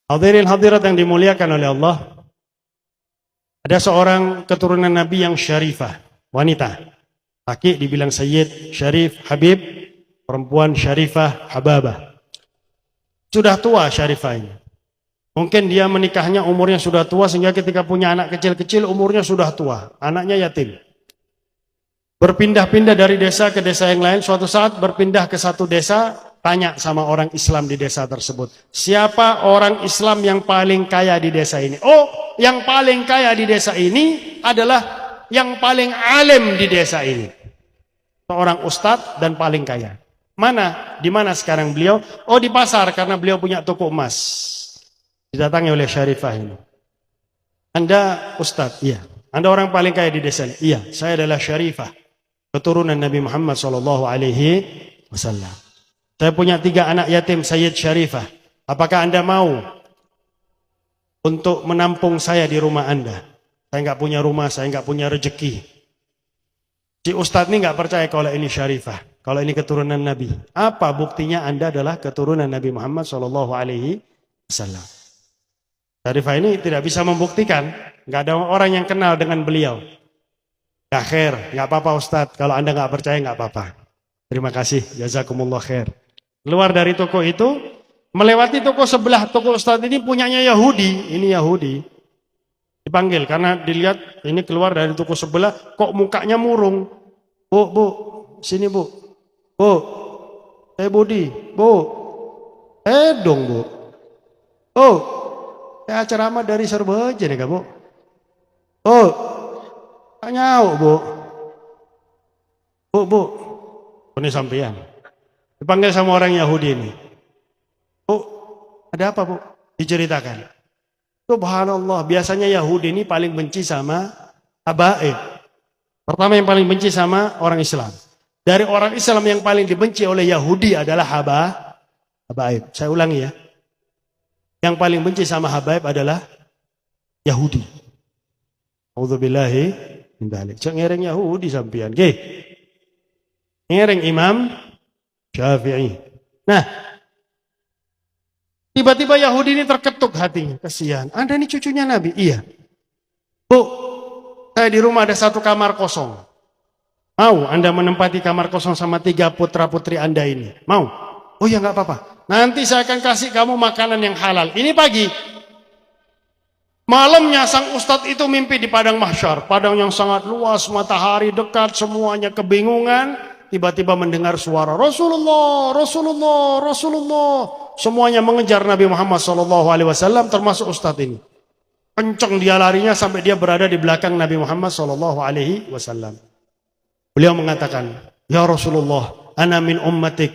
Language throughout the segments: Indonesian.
Hadirin hadirat yang dimuliakan oleh Allah, ada seorang keturunan Nabi yang syarifah, wanita. Laki dibilang Sayyid, Syarif, Habib, perempuan Syarifah, Hababah. Sudah tua Syarifah ini. Mungkin dia menikahnya umurnya sudah tua sehingga ketika punya anak kecil-kecil umurnya sudah tua. Anaknya yatim. Berpindah-pindah dari desa ke desa yang lain. Suatu saat berpindah ke satu desa, tanya sama orang Islam di desa tersebut. Siapa orang Islam yang paling kaya di desa ini? Oh, yang paling kaya di desa ini adalah yang paling alim di desa ini. Seorang ustadz dan paling kaya. Mana? Di mana sekarang beliau? Oh, di pasar karena beliau punya toko emas. Didatangi oleh Syarifah ini. Anda ustadz? Iya. Anda orang paling kaya di desa ini? Iya. Saya adalah Syarifah, keturunan Nabi Muhammad SAW. Saya punya 3 anak yatim, Sayyid Syarifah. Apakah Anda mau untuk menampung saya di rumah Anda? Saya nggak punya rumah, saya nggak punya rezeki. Si ustadz ini nggak percaya kalau ini Syarifah, kalau ini keturunan Nabi. Apa buktinya Anda adalah keturunan Nabi Muhammad SAW? Syarifah ini tidak bisa membuktikan, nggak ada orang yang kenal dengan beliau. Ya khair, nggak apa-apa Ustadz, kalau Anda nggak percaya nggak apa-apa. Terima kasih, jazakumullah khair. Keluar dari toko itu, melewati toko sebelah, toko Ustadz ini punyanya Yahudi, ini Yahudi. Dipanggil karena dilihat ini keluar dari toko sebelah, kok mukanya murung. Bu, sini bu. Bu, Budi, bu. Dong bu. Oh, saya ceramah dari Serbeja nih bu. Oh, tanya bu. Bu. Ini sampean. Dipanggil sama orang Yahudi ini. Bu, ada apa bu? Diceritakan. Subhanallah, biasanya Yahudi ini paling benci sama habaib. Pertama yang paling benci sama orang Islam. Dari orang Islam yang paling dibenci oleh Yahudi adalah habaib. Saya ulangi ya. Yang paling benci sama habaib adalah Yahudi. A'udzubillahi min dzalik. Cek ngereng Yahudi sampean. Nggih. Ngereng Imam Syafi'i. Nah, tiba-tiba Yahudi ini terketuk hatinya. Kasihan. Anda ini cucunya Nabi? Iya. Bu, saya di rumah ada 1 kamar kosong. Mau Anda menempati kamar kosong sama 3 putra-putri Anda ini? Mau? Oh ya nggak apa-apa. Nanti saya akan kasih kamu makanan yang halal. Ini pagi. Malamnya sang ustadz itu mimpi di padang mahsyar. Padang yang sangat luas, matahari dekat, semuanya kebingungan. Tiba-tiba mendengar suara Rasulullah. Semuanya mengejar Nabi Muhammad SAW, termasuk ustadz ini. Kencang dia larinya sampai dia berada di belakang Nabi Muhammad SAW. Beliau mengatakan, Ya Rasulullah, ana min ummatik.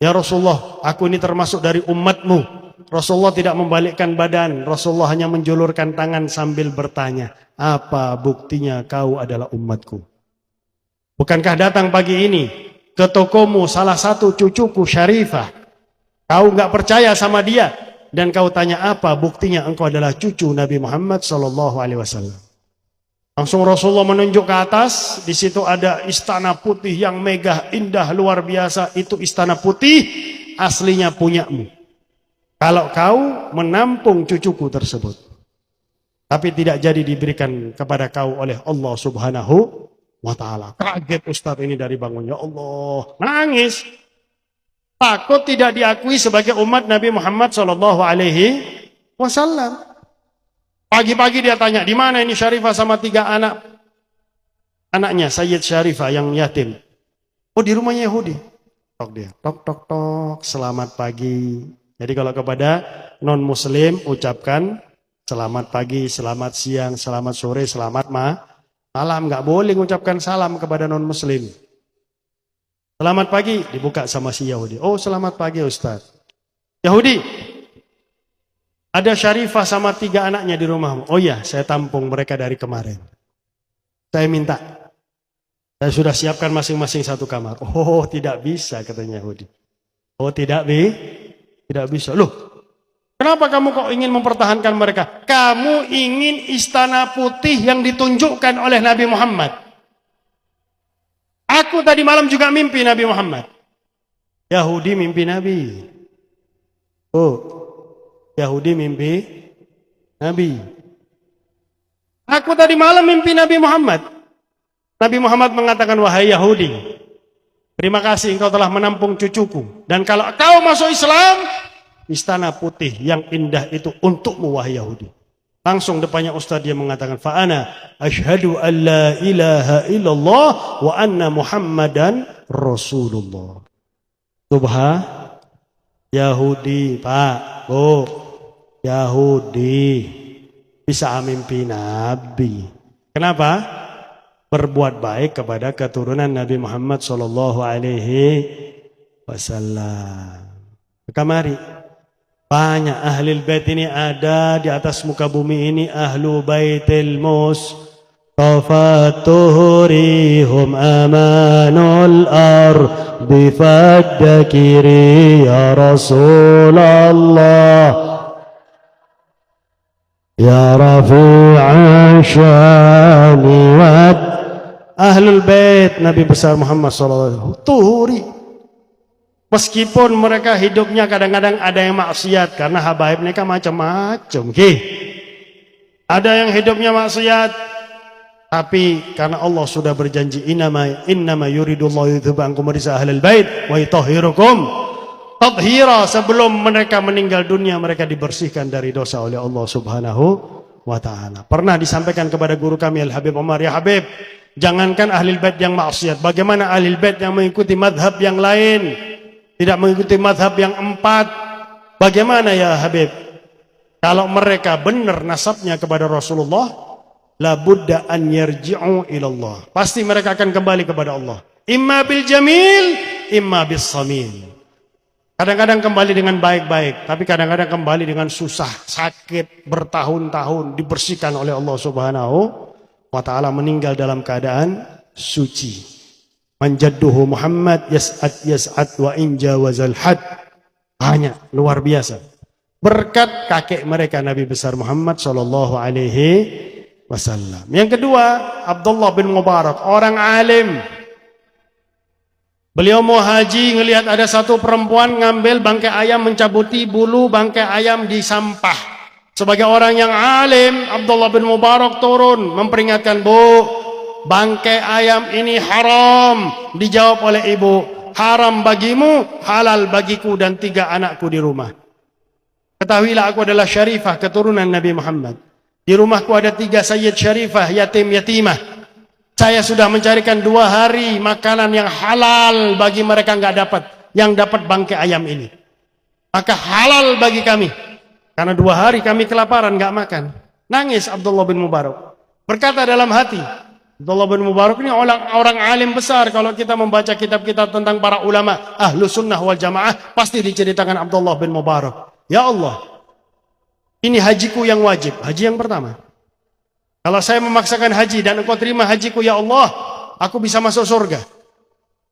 Ya Rasulullah, aku ini termasuk dari umatmu. Rasulullah tidak membalikkan badan. Rasulullah hanya menjulurkan tangan sambil bertanya, apa buktinya kau adalah umatku? Bukankah datang pagi ini ke tokomu salah satu cucuku Syarifah? Kau nggak percaya sama dia dan kau tanya apa buktinya engkau adalah cucu Nabi Muhammad SAW. Langsung Rasulullah menunjuk ke atas. Di situ ada istana putih yang megah, indah, luar biasa. Itu istana putih aslinya punyamu. Kalau kau menampung cucuku tersebut, tapi tidak jadi diberikan kepada kau oleh Allah Subhanahu wa ta'ala. Kaget Ustadz ini dari bangunnya. Allah, nangis. Takut tidak diakui sebagai umat Nabi Muhammad SAW. Pagi-pagi dia tanya, di mana ini Syarifah sama 3 anaknya, Sayyid Syarifah yang yatim. Oh, di rumahnya Yahudi. Tok dia, tok, selamat pagi. Jadi kalau kepada non-muslim ucapkan selamat pagi, selamat siang, selamat sore, selamat malam. Nggak boleh mengucapkan salam kepada non-muslim. Selamat pagi, dibuka sama si Yahudi. Oh, selamat pagi Ustaz. Yahudi, ada Syarifah sama 3 anaknya di rumahmu. Oh iya, saya tampung mereka dari kemarin. Saya minta. Saya sudah siapkan masing-masing 1 kamar. Oh, tidak bisa katanya Yahudi. Oh, tidak bisa. Loh, kenapa kamu kok ingin mempertahankan mereka? Kamu ingin istana putih yang ditunjukkan oleh Nabi Muhammad. Aku tadi malam juga mimpi Nabi Muhammad. Yahudi mimpi Nabi. Oh, Yahudi mimpi Nabi. Aku tadi malam mimpi Nabi Muhammad. Nabi Muhammad mengatakan, wahai Yahudi, terima kasih engkau telah menampung cucuku. Dan kalau kau masuk Islam, istana putih yang indah itu untukmu, wahai Yahudi. Langsung depannya Ustaz dia mengatakan, fa'ana asyhadu an la ilaha illallah wa anna Muhammadan Rasulullah. Yahudi, Pak, Bu, Yahudi bisa mimpi Nabi. Kenapa? Berbuat baik kepada keturunan Nabi Muhammad sallallahu alaihi wasallam. Maka mari, banyak ahli bait ini ada di atas muka bumi ini, ahlu baitil Mustafa tuhurihum amanul ardi faddakiri ya Rasulullah ya rafi'an syani wa ahlul bait Nabi besar Muhammad sallallahu alaihi wasallam tuhuri. Meskipun mereka hidupnya kadang-kadang ada yang maksiat, karena habaib mereka macam-macam. Ada yang hidupnya maksiat, tapi karena Allah sudah berjanji, innama yuridullahu yudhiba ankum rijsa ahlal bait wa yutahhirukum tathira. Sebelum mereka meninggal dunia, mereka dibersihkan dari dosa oleh Allah Subhanahu wa taala. Pernah disampaikan kepada guru kami Al Habib Umar, ya Habib, jangankan ahli bait yang maksiat, bagaimana ahli bait yang mengikuti madhab yang lain, tidak mengikuti madhab yang 4, bagaimana ya Habib? Kalau mereka benar nasabnya kepada Rasulullah, la budda an yarji'u ilallah, pasti mereka akan kembali kepada Allah, imma bil jamil imma bis samil. Kadang-kadang kembali dengan baik-baik, tapi kadang-kadang kembali dengan susah, sakit, bertahun-tahun, dibersihkan oleh Allah Subhanahu wa ta'ala, meninggal dalam keadaan suci. Manjadduhu Muhammad yas'ad wa inja wazal had. Hanya luar biasa berkat kakek mereka Nabi besar Muhammad sallallahu alaihi wasallam. Yang kedua, Abdullah bin Mubarak, orang alim. Beliau mau haji, ngelihat ada satu perempuan ngambil bangkai ayam, mencabuti bulu bangkai ayam di sampah. Sebagai orang yang alim, Abdullah bin Mubarak turun memperingatkan, Bu, bangkai ayam ini haram. Dijawab oleh ibu, haram bagimu, halal bagiku dan 3 anakku di rumah. Ketahuilah aku adalah syarifah, keturunan Nabi Muhammad. Di rumahku ada 3 sayyid syarifah, yatim-yatimah. Saya sudah mencarikan 2 hari makanan yang halal bagi mereka, nggak dapat. Yang dapat bangkai ayam ini. Maka halal bagi kami. Karena 2 hari kami kelaparan, nggak makan. Nangis Abdullah bin Mubarak. Berkata dalam hati, Abdullah bin Mubarak ini orang alim besar. Kalau kita membaca kitab-kitab tentang para ulama ahlu sunnah wal jamaah, pasti diceritakan Abdullah bin Mubarak. Ya Allah, ini hajiku yang wajib, haji yang pertama. Kalau saya memaksakan haji dan engkau terima hajiku, ya Allah, aku bisa masuk surga.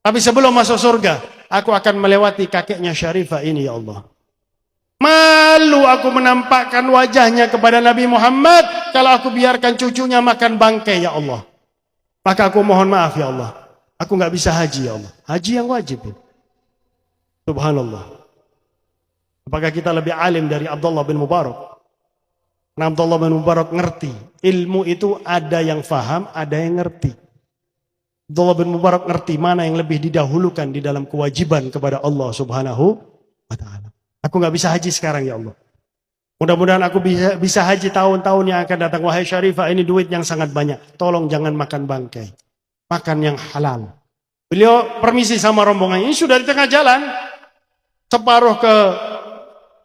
Tapi sebelum masuk surga, aku akan melewati kakeknya syarifah ini, ya Allah. Malu aku menampakkan wajahnya kepada Nabi Muhammad kalau aku biarkan cucunya makan bangkai, ya Allah. Maka aku mohon maaf, ya Allah, aku nggak bisa haji, ya Allah. Haji yang wajib. Subhanallah. Apakah kita lebih alim dari Abdullah bin Mubarak? Nah, Abdullah bin Mubarak ngerti. Ilmu itu ada yang faham, ada yang ngerti. Abdullah bin Mubarak ngerti mana yang lebih didahulukan di dalam kewajiban kepada Allah Subhanahu wa ta'ala. Aku nggak bisa haji sekarang, ya Allah. Mudah-mudahan aku bisa haji tahun-tahun yang akan datang. Wahai syarifah, ini duit yang sangat banyak. Tolong jangan makan bangkai. Makan yang halal. Beliau permisi sama rombongan. Ini sudah di tengah jalan. Separuh ke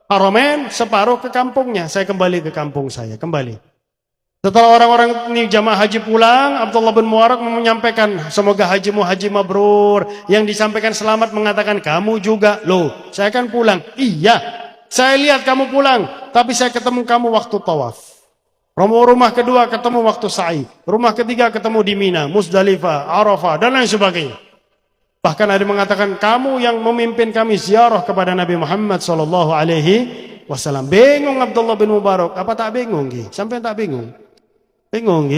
Haramain, separuh ke kampungnya. Saya kembali ke kampung saya. Kembali. Setelah orang-orang ini jamaah haji pulang, Abdullah bin Mubarak menyampaikan, semoga hajimu haji mabrur. Yang disampaikan selamat mengatakan, kamu juga. Loh, saya kan pulang. Iya, saya lihat kamu pulang. Tapi saya ketemu kamu waktu tawaf. Rumah kedua ketemu waktu sa'i. Rumah ketiga ketemu di Mina, Musdalifah, Arafah, dan lain sebagainya. Bahkan ada yang mengatakan, kamu yang memimpin kami ziarah kepada Nabi Muhammad sallallahu alaihi wasallam. Bingung Abdullah bin Mubarak. Apa tak bingung? Sampai tak bingung? Bingung,